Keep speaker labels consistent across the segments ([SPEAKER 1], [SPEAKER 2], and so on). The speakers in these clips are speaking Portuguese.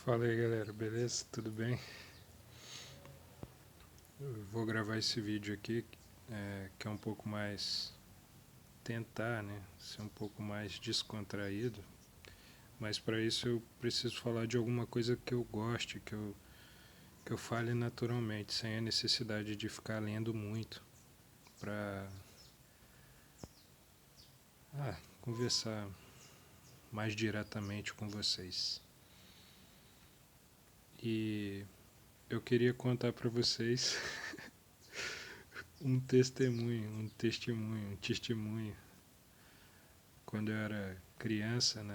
[SPEAKER 1] Fala aí galera, beleza? Tudo bem? Eu vou gravar esse vídeo aqui, que é um pouco mais tentar, né, ser um pouco mais descontraído, mas para isso eu preciso falar de alguma coisa que eu goste, que eu fale naturalmente, sem a necessidade de ficar lendo muito para conversar mais diretamente com vocês. E eu queria contar para vocês um testemunho. Quando eu era criança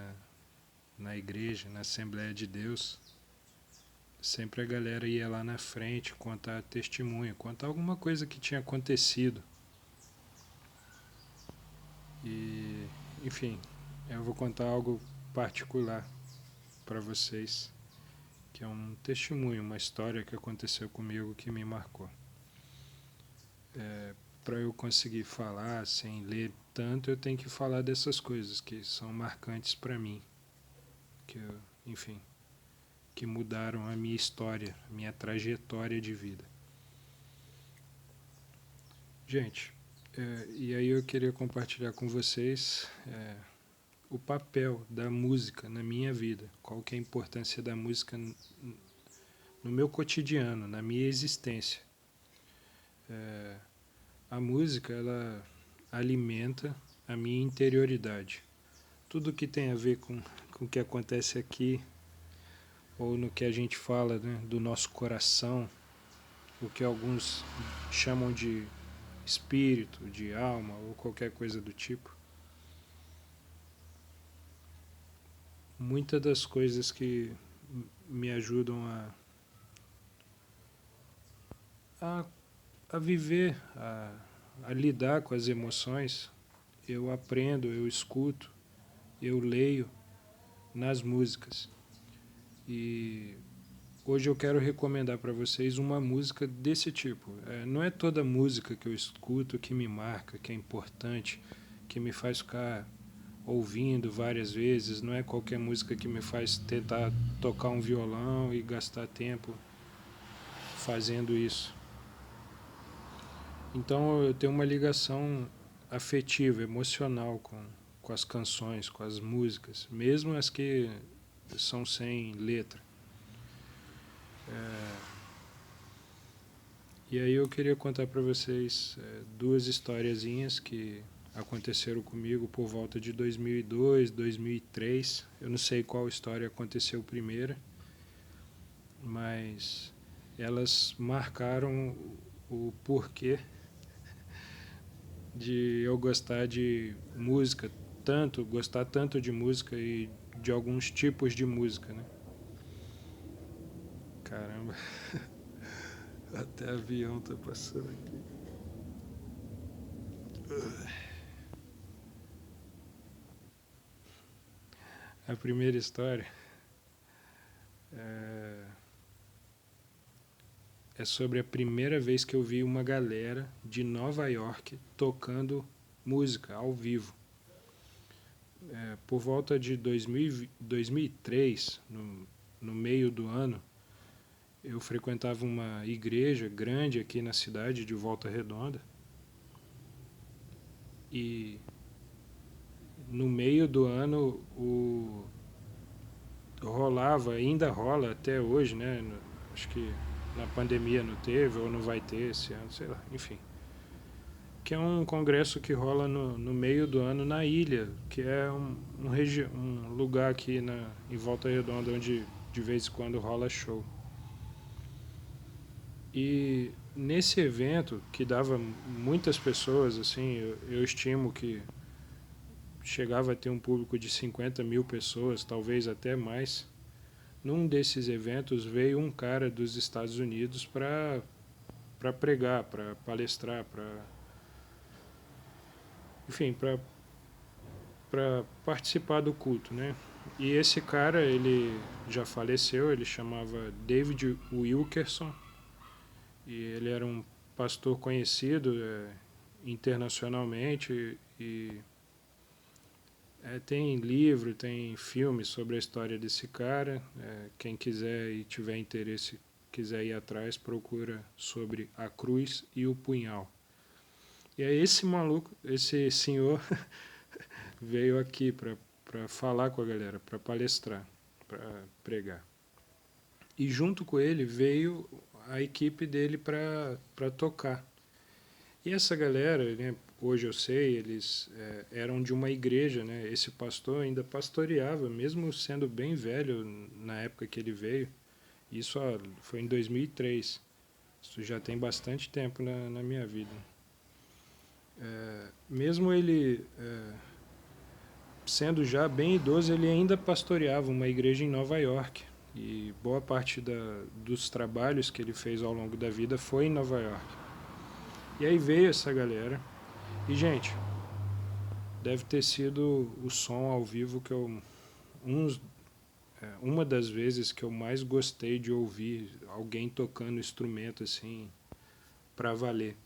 [SPEAKER 1] na igreja, na Assembleia de Deus, sempre a galera ia lá na frente contar testemunho, contar alguma coisa que tinha acontecido. E, enfim, eu vou contar algo particular para vocês, que é um testemunho, uma história que aconteceu comigo que me marcou. Para eu conseguir falar sem ler tanto, eu tenho que falar dessas coisas que são marcantes para mim, enfim, que mudaram a minha história, a minha trajetória de vida. Gente, e aí eu queria compartilhar com vocês o papel da música na minha vida, qual que é a importância da música no meu cotidiano, na minha existência. A música, ela alimenta a minha interioridade. Tudo que tem a ver com o que acontece aqui, ou no que a gente fala, né, do nosso coração, o que alguns chamam de espírito, de alma, ou qualquer coisa do tipo. Muitas das coisas que me ajudam a, a viver, a lidar com as emoções, eu aprendo, eu escuto, eu leio nas músicas. E hoje eu quero recomendar para vocês uma música desse tipo. Não é toda música que eu escuto que me marca, que é importante, que me faz ficar ouvindo várias vezes, não é qualquer música que me faz tentar tocar um violão e gastar tempo fazendo isso. Então eu tenho uma ligação afetiva, emocional com as canções, com as músicas, mesmo as que são sem letra. E aí eu queria contar para vocês duas historiazinhas que aconteceram comigo por volta de 2002, 2003. Eu não sei qual história aconteceu primeiro, mas elas marcaram o porquê de eu gostar de música, gostar tanto de música e de alguns tipos de música, né? Caramba, até avião tá passando aqui. A primeira história é sobre a primeira vez que eu vi uma galera de Nova York tocando música ao vivo. Por volta de 2003, no meio do ano, eu frequentava uma igreja grande aqui na cidade de Volta Redonda. E no meio do ano rolava, ainda rola até hoje, né? Acho que na pandemia não teve ou não vai ter esse ano, sei lá, enfim. Que é um congresso que rola no meio do ano na ilha, que é um lugar aqui em Volta Redonda onde de vez em quando rola show. E nesse evento, que dava muitas pessoas, assim, eu estimo que chegava a ter um público de 50 mil pessoas, talvez até mais. Num desses eventos veio um cara dos Estados Unidos para pregar, para palestrar, enfim, para participar do culto, né? E esse cara, ele já faleceu, ele chamava David Wilkerson, e ele era um pastor conhecido internacionalmente, e Tem livro, tem filme sobre a história desse cara. Quem quiser e tiver interesse, quiser ir atrás, procura sobre a cruz e o punhal. E é esse maluco, esse senhor, veio aqui para falar com a galera, para palestrar, para pregar. E junto com ele veio a equipe dele para tocar. E essa galera, né, hoje eu sei, eles eram de uma igreja, né? Esse pastor ainda pastoreava, mesmo sendo bem velho na época que ele veio. Isso foi em 2003. Isso já tem bastante tempo na minha vida. Mesmo ele sendo já bem idoso, ele ainda pastoreava uma igreja em Nova York. E boa parte dos trabalhos que ele fez ao longo da vida foi em Nova York. E aí veio essa galera. E, gente, deve ter sido o som ao vivo que uma das vezes que eu mais gostei de ouvir alguém tocando instrumento assim, para valer.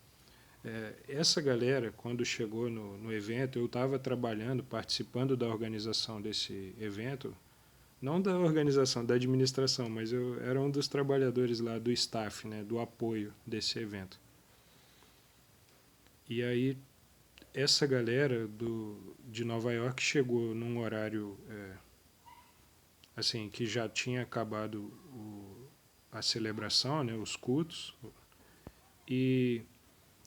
[SPEAKER 1] Essa galera, quando chegou no evento, eu estava trabalhando, participando da organização desse evento, não da organização, da administração, mas eu era um dos trabalhadores lá do staff, né, do apoio desse evento. E aí essa galera de Nova York chegou num horário assim que já tinha acabado a celebração, né, os cultos, e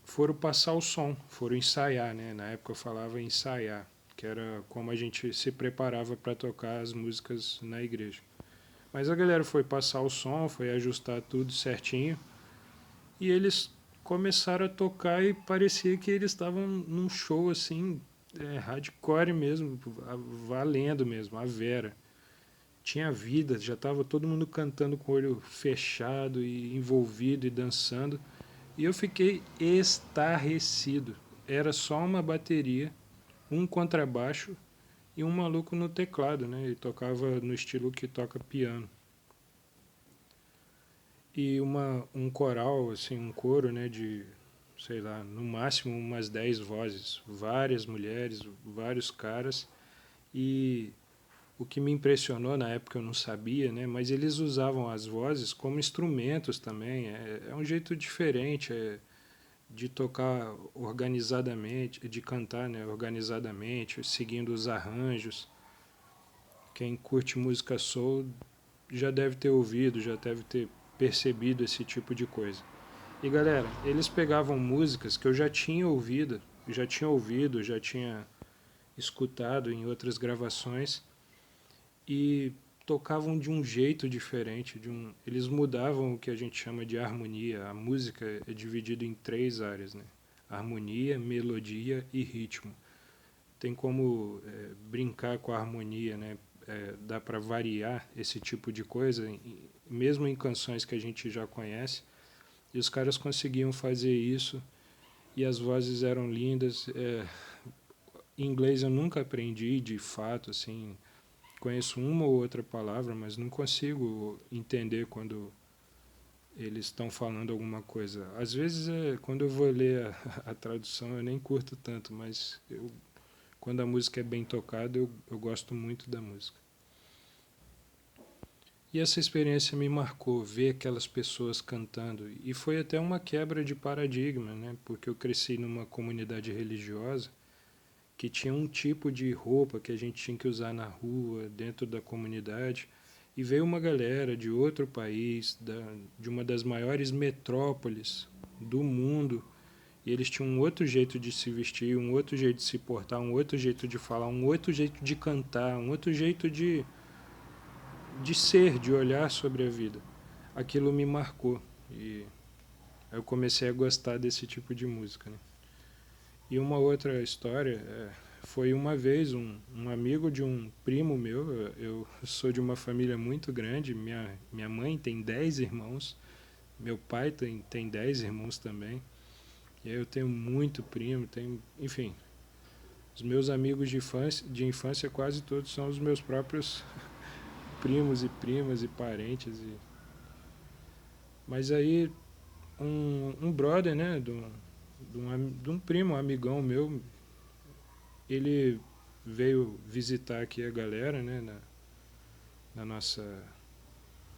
[SPEAKER 1] foram passar o som, foram ensaiar, né? Na época eu falava ensaiar, que era como a gente se preparava para tocar as músicas na igreja. Mas a galera foi passar o som, foi ajustar tudo certinho, e eles começaram a tocar e parecia que eles estavam num show assim, hardcore mesmo, valendo mesmo, a vera. Tinha vida, já estava todo mundo cantando com o olho fechado e envolvido e dançando. E eu fiquei estarrecido. Era só uma bateria, um contrabaixo e um maluco no teclado, né? Ele tocava no estilo que toca piano. E um coral, assim, um coro, né, de, sei lá, no máximo umas 10 vozes, várias mulheres, vários caras. E o que me impressionou na época eu não sabia, né, mas eles usavam as vozes como instrumentos também. É um jeito diferente de tocar organizadamente, de cantar, né, organizadamente, seguindo os arranjos. Quem curte música soul já deve ter ouvido, já deve ter percebido esse tipo de coisa. E galera, eles pegavam músicas que eu já tinha escutado em outras gravações e tocavam de um jeito diferente, eles mudavam o que a gente chama de harmonia. A música é dividida em 3 áreas, né? Harmonia, melodia e ritmo. Tem como brincar com a harmonia, né? Dá para variar esse tipo de coisa, mesmo em canções que a gente já conhece. E os caras conseguiam fazer isso e as vozes eram lindas. Em inglês eu nunca aprendi de fato, assim, conheço uma ou outra palavra, mas não consigo entender quando eles estão falando alguma coisa. Às vezes, quando eu vou ler a tradução, eu nem curto tanto, mas quando a música é bem tocada, eu gosto muito da música. E essa experiência me marcou, ver aquelas pessoas cantando. E foi até uma quebra de paradigma, né? Porque eu cresci numa comunidade religiosa que tinha um tipo de roupa que a gente tinha que usar na rua, dentro da comunidade. E veio uma galera de outro país, de uma das maiores metrópoles do mundo, e eles tinham um outro jeito de se vestir, um outro jeito de se portar, um outro jeito de falar, um outro jeito de cantar, um outro jeito de ser, de olhar sobre a vida. Aquilo me marcou e eu comecei a gostar desse tipo de música, né? E uma outra história foi uma vez um amigo de um primo meu. Eu sou de uma família muito grande. Minha mãe tem 10 irmãos, meu pai tem 10 irmãos também. E aí eu tenho muito primo, enfim, os meus amigos de infância quase todos são os meus próprios primos e primas e parentes. Mas aí um brother, né, de um primo, um amigão meu, ele veio visitar aqui a galera, né, na nossa,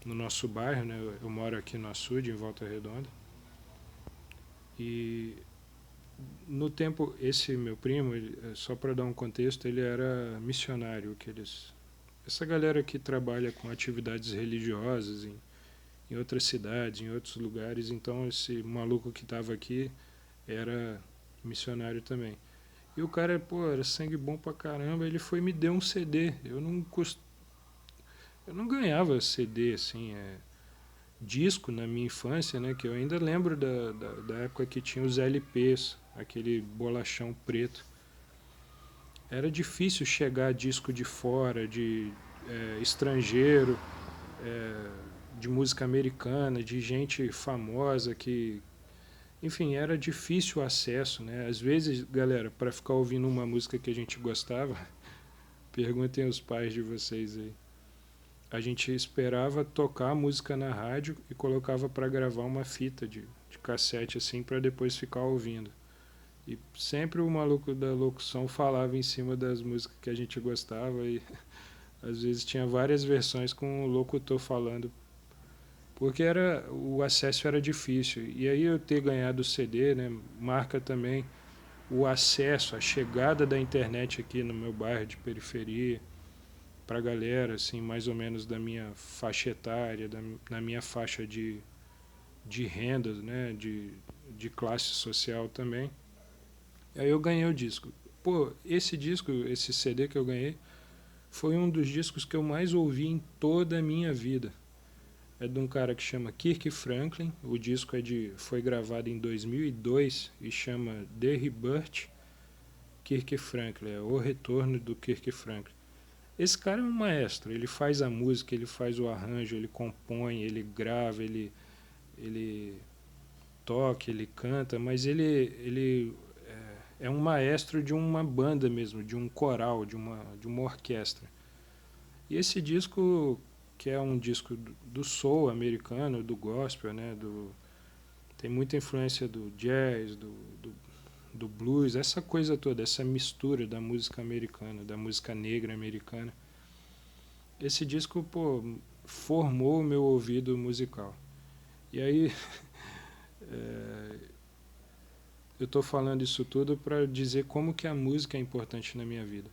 [SPEAKER 1] no nosso bairro, né? Eu moro aqui no Açude, em Volta Redonda. E no tempo, esse meu primo, só para dar um contexto, ele era missionário, essa galera que trabalha com atividades religiosas em outras cidades, em outros lugares. Então esse maluco que estava aqui era missionário também. E o cara, pô, era sangue bom pra caramba. Ele foi e me deu um CD. Eu não ganhava CD assim, disco na minha infância, né? Que eu ainda lembro da época que tinha os LPs, aquele bolachão preto. Era difícil chegar disco de fora, de estrangeiro, é, de música americana, de gente famosa que, enfim, era difícil o acesso, né? Às vezes, galera, para ficar ouvindo uma música que a gente gostava, perguntem aos pais de vocês aí. A gente esperava tocar a música na rádio e colocava para gravar uma fita de cassete assim para depois ficar ouvindo. E sempre o maluco da locução falava em cima das músicas que a gente gostava e às vezes tinha várias versões com o locutor falando, porque o acesso era difícil. E aí eu ter ganhado o CD, né, marca também o acesso, a chegada da internet aqui no meu bairro de periferia para a galera, assim, mais ou menos da minha faixa etária, na minha faixa de renda, né, de classe social também. Aí eu ganhei o disco. Pô, esse disco, esse CD que eu ganhei, foi um dos discos que eu mais ouvi em toda a minha vida. É de um cara que chama Kirk Franklin. O disco foi gravado em 2002 e chama The Rebirth Kirk Franklin. É o retorno do Kirk Franklin. Esse cara é um maestro. Ele faz a música, ele faz o arranjo, ele compõe, ele grava, ele toca, ele canta, mas ele é um maestro de uma banda mesmo, de um coral, de uma orquestra. E esse disco, que é um disco do soul americano, do gospel, né, tem muita influência do jazz, do blues, essa coisa toda, essa mistura da música americana, da música negra americana. Esse disco, pô, formou o meu ouvido musical. E aí, eu estou falando isso tudo para dizer como que a música é importante na minha vida.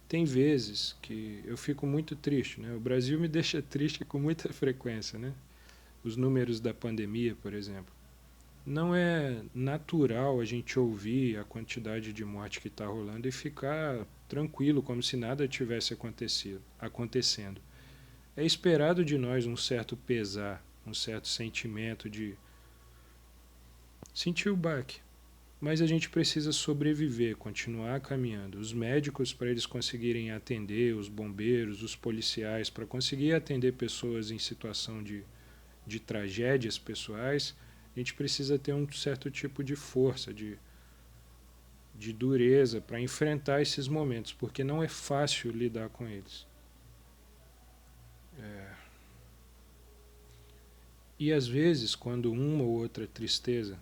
[SPEAKER 1] Tem vezes que eu fico muito triste, né? O Brasil me deixa triste com muita frequência, né? Os números da pandemia, por exemplo. Não é natural a gente ouvir a quantidade de morte que está rolando e ficar tranquilo, como se nada tivesse acontecendo. É esperado de nós um certo pesar, um certo sentimento de sentir o baque. Mas a gente precisa sobreviver, continuar caminhando. Os médicos, para eles conseguirem atender, os bombeiros, os policiais, para conseguir atender pessoas em situação de tragédias pessoais, a gente precisa ter um certo tipo de força, de dureza para enfrentar esses momentos, porque não é fácil lidar com eles. E às vezes, quando uma ou outra tristeza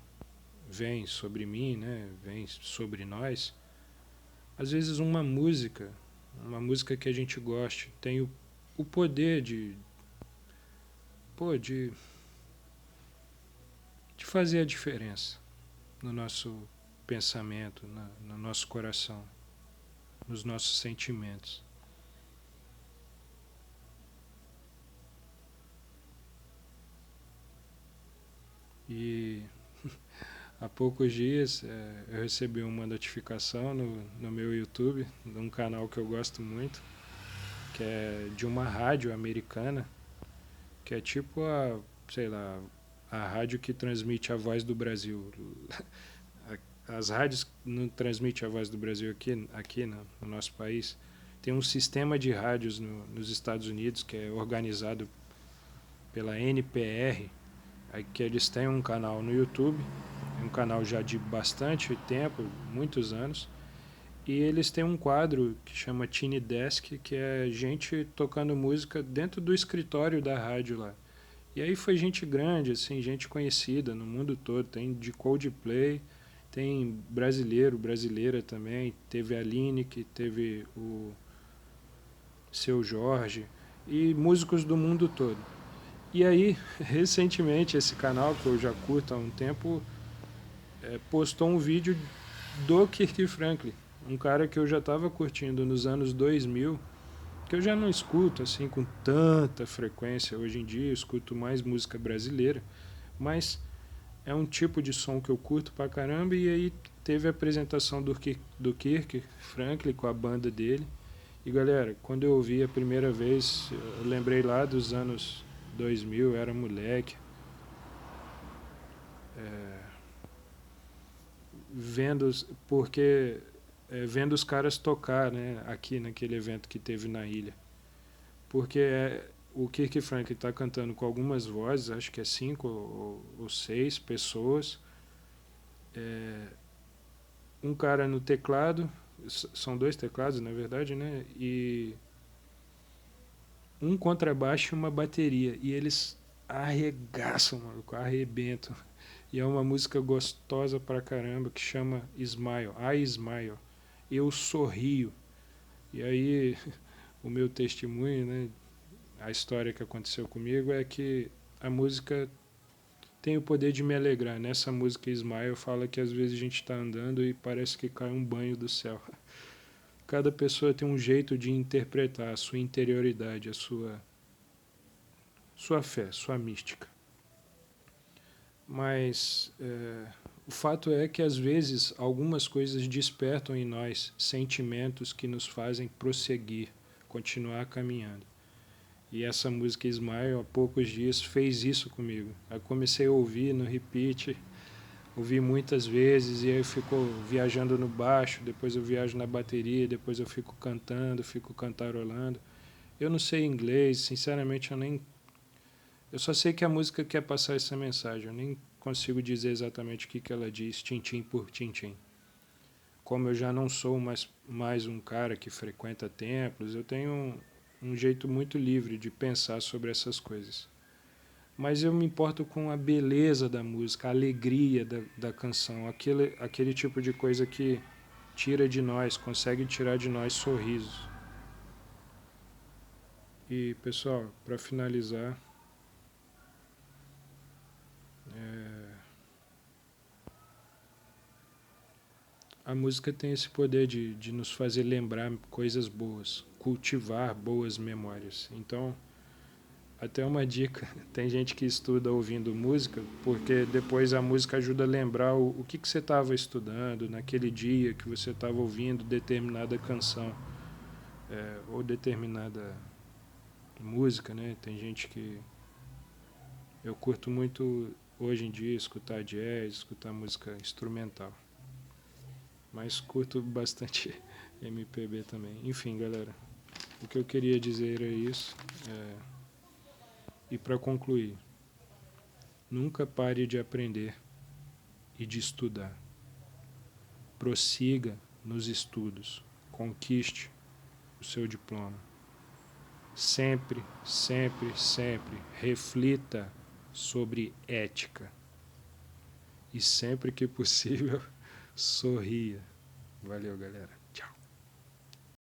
[SPEAKER 1] vem sobre mim, né, vem sobre nós, às vezes uma música que a gente goste, tem o poder pô, de fazer a diferença no nosso pensamento, no nosso coração, nos nossos sentimentos. E há poucos dias eu recebi uma notificação no meu YouTube, de um canal que eu gosto muito, que é de uma rádio americana, que é tipo sei lá, a rádio que transmite a voz do Brasil. As rádios não transmitem a voz do Brasil aqui no nosso país. Tem um sistema de rádios nos Estados Unidos que é organizado pela NPR, que eles têm um canal no YouTube, um canal já de bastante tempo, muitos anos, e eles têm um quadro que chama Tiny Desk, que é gente tocando música dentro do escritório da rádio lá. E aí foi gente grande, assim, gente conhecida no mundo todo. Tem de Coldplay, tem brasileiro, brasileira também, teve a Lineker, teve o Seu Jorge e músicos do mundo todo. E aí, recentemente, esse canal que eu já curto há um tempo postou um vídeo do Kirk Franklin, um cara que eu já estava curtindo nos anos 2000, que eu já não escuto assim com tanta frequência hoje em dia, eu escuto mais música brasileira, mas é um tipo de som que eu curto pra caramba. E aí teve a apresentação do Kirk Franklin com a banda dele. E galera, quando eu ouvi a primeira vez, eu lembrei lá dos anos 2000, eu era moleque, vendo, porque vendo os caras tocar, né, aqui naquele evento que teve na ilha. Porque o Kirk Franklin está cantando com algumas vozes, acho que é 5 ou 6 pessoas, um cara no teclado, são 2 teclados na verdade, né, e um contrabaixo e uma bateria, e eles arregaçam, maluco, arrebentam. E é uma música gostosa pra caramba que chama Smile, I Smile, eu sorrio. E aí o meu testemunho, né, a história que aconteceu comigo é que a música tem o poder de me alegrar. Nessa música Smile fala que às vezes a gente está andando e parece que cai um banho do céu. Cada pessoa tem um jeito de interpretar a sua interioridade, a sua fé, sua mística. Mas o fato é que às vezes algumas coisas despertam em nós sentimentos que nos fazem prosseguir, continuar caminhando. E essa música Smile, há poucos dias, fez isso comigo. Eu comecei a ouvir no repeat, ouvi muitas vezes, e aí eu fico viajando no baixo, depois eu viajo na bateria, depois eu fico cantando, fico cantarolando. Eu não sei inglês, sinceramente eu só sei que a música quer passar essa mensagem, eu nem consigo dizer exatamente o que ela diz, tintim por tintim. Como eu já não sou mais um cara que frequenta templos, eu tenho um jeito muito livre de pensar sobre essas coisas. Mas eu me importo com a beleza da música, a alegria da canção, aquele tipo de coisa que tira de nós, consegue tirar de nós sorrisos. E, pessoal, para finalizar, a música tem esse poder de nos fazer lembrar coisas boas, cultivar boas memórias. Então, até uma dica, tem gente que estuda ouvindo música, porque depois a música ajuda a lembrar o que você estava estudando naquele dia que você estava ouvindo determinada canção, ou determinada música, né? Tem gente que... Eu curto muito, hoje em dia, escutar jazz, escutar música instrumental. Mas curto bastante MPB também. Enfim, galera, o que eu queria dizer é isso. E para concluir, nunca pare de aprender e de estudar. Prossiga nos estudos. Conquiste o seu diploma. Sempre, sempre, sempre reflita sobre ética. E sempre que possível, sorria. Valeu, galera.